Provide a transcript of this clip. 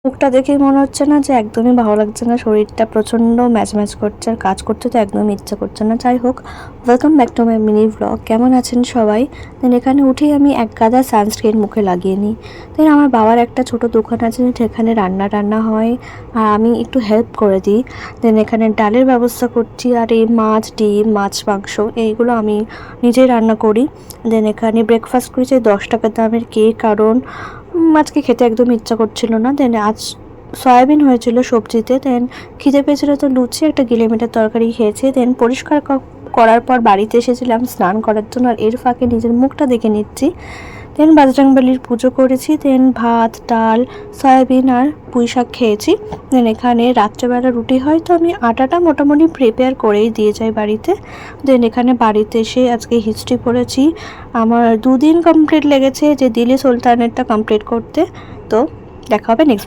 মুখটা দেখেই মনে হচ্ছে না যে একদমই ভালো লাগছে না, শরীরটা প্রচণ্ড ম্যাচ করছে, আর কাজ করতে তো একদমই ইচ্ছা করছে না। যাই হোক, welcome back to my mini blog. কেমন আছেন সবাই? দেন এখানে উঠেই আমি এক গাদা সানস্ক্রিন মুখে লাগিয়ে নিই। দেন আমার বাবার একটা ছোট দোকান আছে, সেখানে রান্না হয় আর আমি একটু হেল্প করে দিই। দেন এখানে ডালের ব্যবস্থা করছি, আর এই মাছ, ডিম, মাছ, মাংস এইগুলো আমি নিজেই রান্না করি। দেন এখানে ব্রেকফাস্ট করেছি 10 টাকা দামের কেক, কারণ আজকে খেতে একদম ইচ্ছা করছিল না। দেন আজ সয়াবিন হয়েছিল সবজিতে। দেন খিদে পেয়েছিল তো লুচি একটা গিলেমিটের তরকারি খেয়েছি। দেন পরিষ্কার করার পর বাড়িতে এসেছিলাম স্নান করার জন্য, আর এর ফাঁকে নিজের মুখটা দেখে নিচ্ছি। দেন বজরংবলির পুজো করেছি। দেন ভাত, ডাল, সয়াবিন আর পুঁই শাক খেয়েছি। দেন এখানে রাত্রেবেলা রুটি হয়, তো আমি আটাটা মোটামুটি প্রিপেয়ার করেই দিয়ে যাই বাড়িতে। দেন এখানে বাড়িতে এসে আজকে হিস্ট্রি পড়েছি। আমার 2 দিন কমপ্লিট লেগেছে যে দিল্লি সুলতানেরটা কমপ্লিট করতে। তো দেখা হবে নেক্সট।